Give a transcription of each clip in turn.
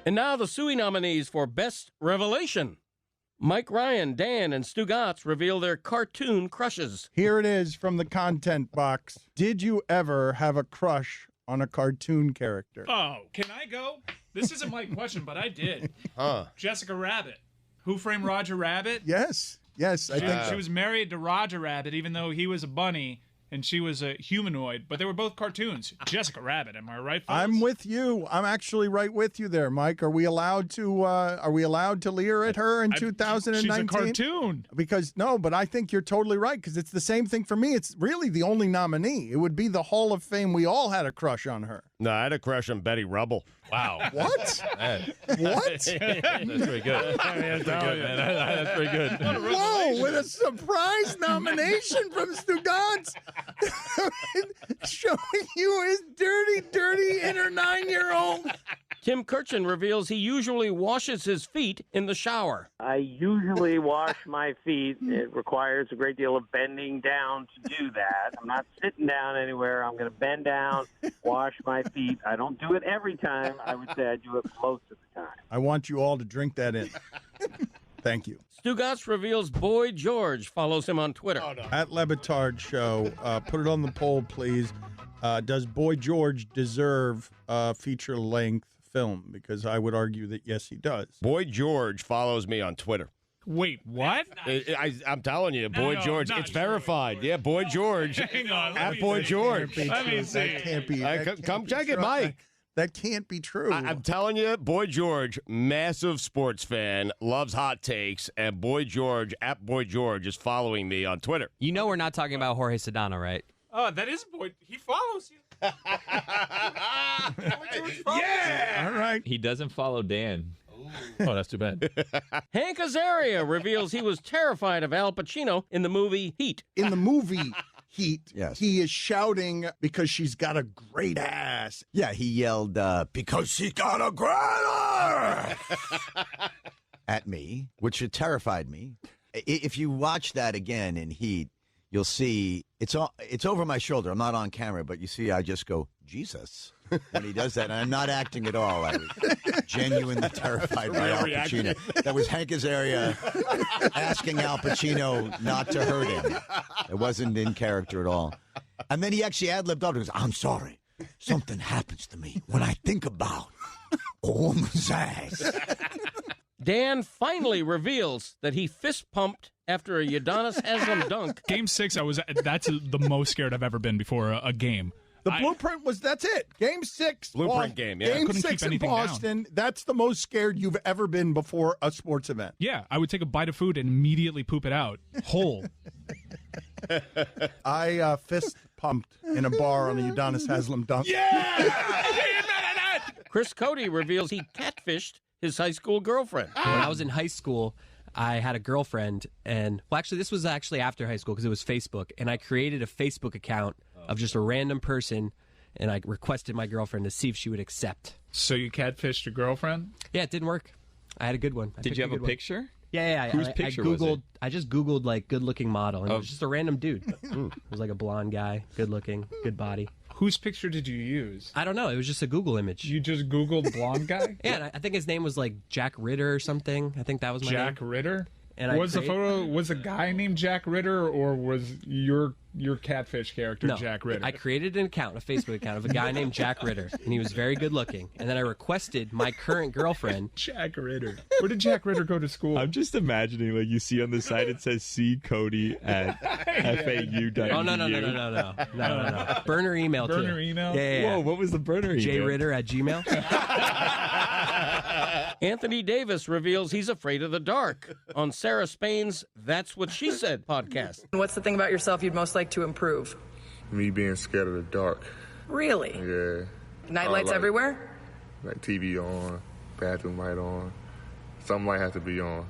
And now the Suey nominees for Best Revelation. Mike Ryan, Dan, and Stu Gatz reveal their cartoon crushes. Here it is from the content box. Did you ever have a crush on a cartoon character? Oh, can I go? This isn't my question, but I did. Jessica Rabbit. Who Framed Roger Rabbit? Yes. I think She was married to Roger Rabbit, even though he was a bunny and she was a humanoid, but they were both cartoons. Jessica Rabbit, am I right, folks? I'm with you. I'm actually right with you there, Mike. Are we allowed to leer at her in 2019? She's a cartoon. Because but I think you're totally right, because it's the same thing for me. It's really the only nominee. It would be the Hall of Fame. We all had a crush on her. No, I had a crush on Betty Rubble. Wow. What? What? That's pretty good. That's pretty good. Whoa, with a surprise nomination from Stu Gatz. Showing you his dirty inner 9-year-old. Tim Kirchin reveals he usually washes his feet in the shower. I usually wash my feet. It requires a great deal of bending down to do that. I'm not sitting down anywhere. I'm going to bend down, wash my feet. I don't do it every time. I would say I do it most of the time. I want you all to drink that in. Thank you. Stu Gatz reveals Boy George follows him on Twitter. At LeBatard Show, put it on the poll, please. Does Boy George deserve a feature-length film? Because I would argue that yes, he does. Boy George follows me on Twitter. Wait, what? I'm telling you, Boy George. It's verified. Yeah, Boy George. Hang on. At Boy George. Let me see. That can't be. Come check it, Mike. That can't be true. I'm telling you, Boy George, massive sports fan, loves hot takes, and Boy George, at Boy George, is following me on Twitter. You know we're not talking about Jorge Sedano, right? Oh, that is Boy. He follows you. Yeah! All right. He doesn't follow Dan. Oh, that's too bad. Hank Azaria reveals he was terrified of Al Pacino in the movie Heat. In the movie Heat, Yes. he is shouting because she's got a great ass. Yeah, he yelled, because she got a grana at me, which terrified me. If you watch that again in Heat, you'll see it's over my shoulder. I'm not on camera, but you see I just go, Jesus, when he does that. And I'm not acting at all. I was genuinely terrified by Al Pacino. That was Hank Azaria asking Al Pacino not to hurt him. It wasn't in character at all. And then he actually ad-libbed up and goes, I'm sorry. Something happens to me when I think about a woman's ass. Dan finally reveals that he fist pumped after a Udonis Haslem dunk. Game 6, that's the most scared I've ever been before a game. The blueprint was, that's it. Game 6. Blueprint game, yeah. Game Couldn't 6 keep in anything Boston. That's the most scared you've ever been before a sports event. Yeah, I would take a bite of food and immediately poop it out. Whole. I fist pumped in a bar on a Udonis Haslem dunk. Chris Cody reveals he catfished his high school girlfriend. When I was in high school, I had a girlfriend, and this was actually after high school because it was Facebook, and I created a Facebook account of just a random person, and I requested my girlfriend to see if she would accept. So you catfished your girlfriend? Yeah, it didn't work. I had a good one. Did you have a picture? Yeah. Whose picture was it? I just Googled, good-looking model, and it was just a random dude. It was like a blonde guy, good-looking, good body. Whose picture did you use? I don't know. It was just a Google image. You just Googled blonde guy? Yeah, and I think his name was like Jack Ritter or something. I think that was my name. Jack Ritter? And was the photo, was a guy named Jack Ritter, or was your catfish character Jack Ritter? I created an account, a Facebook account of a guy named Jack Ritter, and he was very good looking. And then I requested my current girlfriend. Jack Ritter. Where did Jack Ritter go to school? I'm just imagining, you see on the side, it says, see Cody at FAU.edu. Oh, no. Burner email, too. Burner email? Yeah. Whoa, what was the burner email? jritter@gmail. Anthony Davis reveals he's afraid of the dark on Sarah Spain's That's What She Said podcast. What's the thing about yourself you'd most like to improve? Me being scared of the dark. Really? Yeah. Night lights everywhere? Like TV on, bathroom light on. Some light has to be on.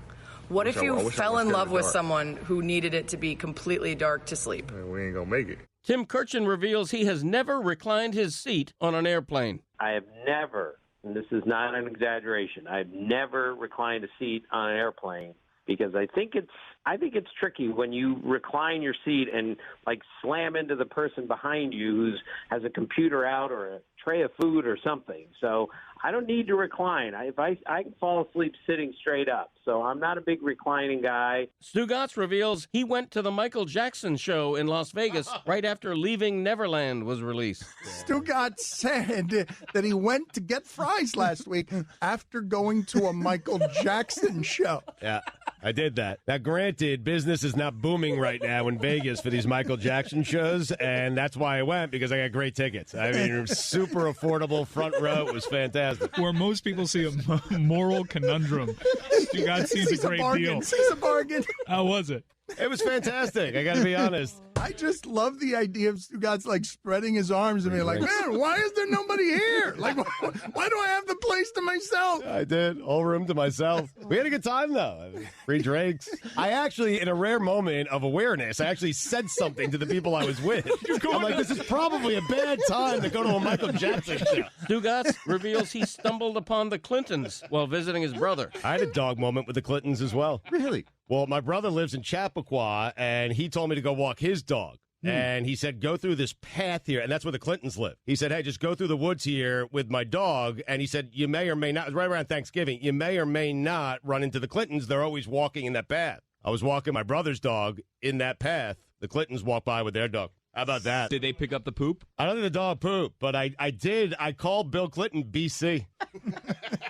What if you fell in love with dark. someone who needed it to be completely dark to sleep? We ain't gonna make it. Tim Kirchin reveals he has never reclined his seat on an airplane. I have never, and this is not an exaggeration, I've never reclined a seat on an airplane because I think it's I think it's tricky when you recline your seat and like slam into the person behind you who has a computer out or a tray of food or something. So I don't need to recline. I can fall asleep sitting straight up. So I'm not a big reclining guy. Stugotz reveals he went to the Michael Jackson show in Las Vegas right after Leaving Neverland was released. Stugotz said that he went to get fries last week after going to a Michael Jackson show. Yeah, I did that. Now, granted, business is not booming right now in Vegas for these Michael Jackson shows, and that's why I went, because I got great tickets. I mean, super affordable, front row. It was fantastic. Where most people see a moral conundrum, Stugotz sees a great deal. Sees a bargain. How was it? It was fantastic. I got to be honest. I just love the idea of Stugotz like spreading his arms and being like, man, why is there nobody here? Like, why do I have the place to myself? I did. Whole room to myself. We had a good time, though. Free drinks. I actually, in a rare moment of awareness, I actually said something to the people I was with. I'm like, this is probably a bad time to go to a Michael Jackson show. Stugotz reveals he stumbled upon the Clintons while visiting his brother. I had a dog moment with the Clintons as well. Really? Well, my brother lives in Chappaqua, and he told me to go walk his dog. And he said, go through this path here. And that's where the Clintons live. He said, hey, just go through the woods here with my dog. And he said, you may or may not, right around Thanksgiving, you may or may not run into the Clintons. They're always walking in that path. I was walking my brother's dog in that path. The Clintons walked by with their dog. How about that? Did they pick up the poop? I don't think the dog pooped, but I did. I called Bill Clinton BC.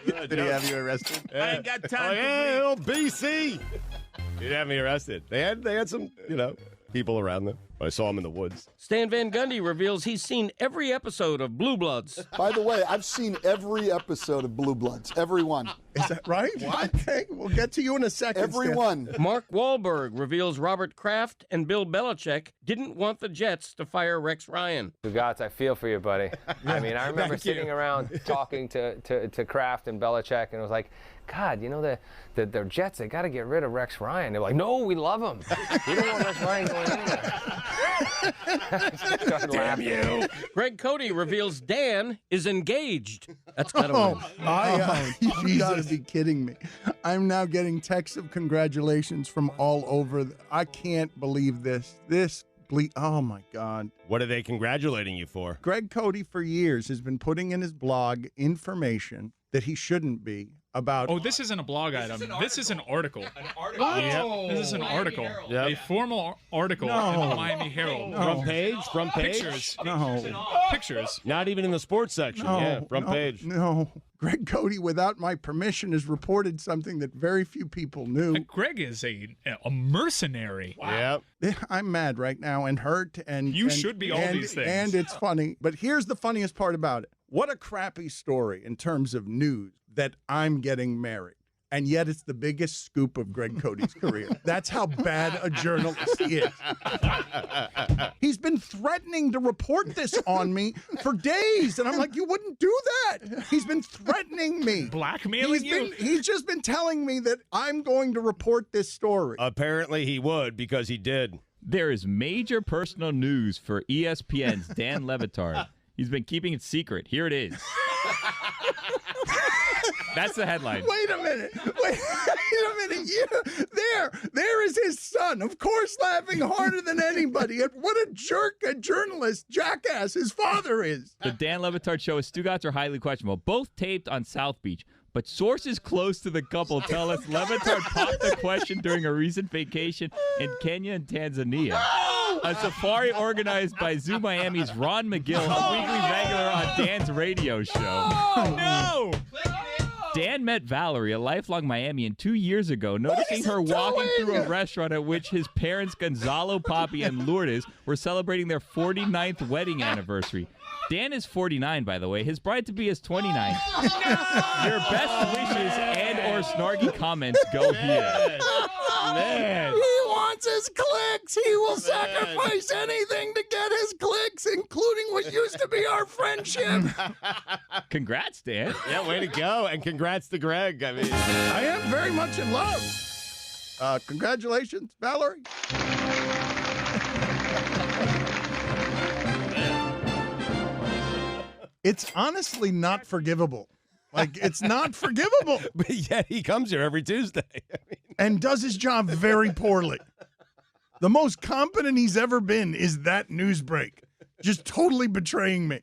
Did he have you arrested? Yeah. I ain't got time for BC. He'd have me arrested. They had some, people around them. I saw him in the woods. Stan Van Gundy reveals he's seen every episode of Blue Bloods. By the way, I've seen every episode of Blue Bloods. Every one. Is that right? What? Okay, we'll get to you in a second. Every one. Mark Wahlberg reveals Robert Kraft and Bill Belichick didn't want the Jets to fire Rex Ryan. Stugotz, I feel for you, buddy. I mean, I remember sitting around talking to Kraft and Belichick, and it was like, God, the Jets, they got to get rid of Rex Ryan. They're like, no, we love him. We don't want Rex Ryan going anywhere. Damn you. Greg Cody reveals Dan is engaged. That's kind of weird. You got to be kidding me. I'm now getting texts of congratulations from all over. I can't believe this. Oh, my God. What are they congratulating you for? Greg Cody, for years, has been putting in his blog information that he shouldn't be about. Oh, this isn't a blog item. This is an article. An article? Oh. Yep. This is an article. Yep. A formal article in the Miami Herald. No. Front page? Pictures. No. Pictures. Not even in the sports section. Front page. No. Greg Cody, without my permission, has reported something that very few people knew. Greg is a mercenary. Wow. Yep. I'm mad right now and hurt. And you should be all these things. And it's funny. But here's the funniest part about it. What a crappy story in terms of news that I'm getting married. And yet it's the biggest scoop of Greg Cody's career. That's how bad a journalist he is. He's been threatening to report this on me for days. And I'm like, you wouldn't do that. He's been threatening me. Blackmailing you? He's just been telling me that I'm going to report this story. Apparently he would, because he did. There is major personal news for ESPN's Dan LeBatard. He's been keeping it secret. Here it is. That's the headline. Wait a minute. There is his son, of course, laughing harder than anybody at what a jerk, a journalist, jackass his father is. The Dan LeBatard show and Stugotz are highly questionable, both taped on South Beach. But sources close to the couple tell us LeBatard popped the question during a recent vacation in Kenya and Tanzania. A safari organized by Zoo Miami's Ron McGill, a weekly regular on Dan's radio show. Oh, no! Dan met Valerie, a lifelong Miamian, 2 years ago, noticing her walking through a restaurant at which his parents, Gonzalo, Papi, and Lourdes, were celebrating their 49th wedding anniversary. Dan is 49, by the way. His bride-to-be is 29. Your best wishes and or snarky comments go here. Man. He wants his clicks. He will sacrifice anything to get his clicks, including what used to be our friendship. Congrats, Dan. Yeah, way to go. And congrats to Greg. I mean, I am very much in love. Congratulations, Valerie. It's honestly not forgivable. Like, it's not forgivable. But yet he comes here every Tuesday. And does his job very poorly. The most competent he's ever been is that news break. Just totally betraying me.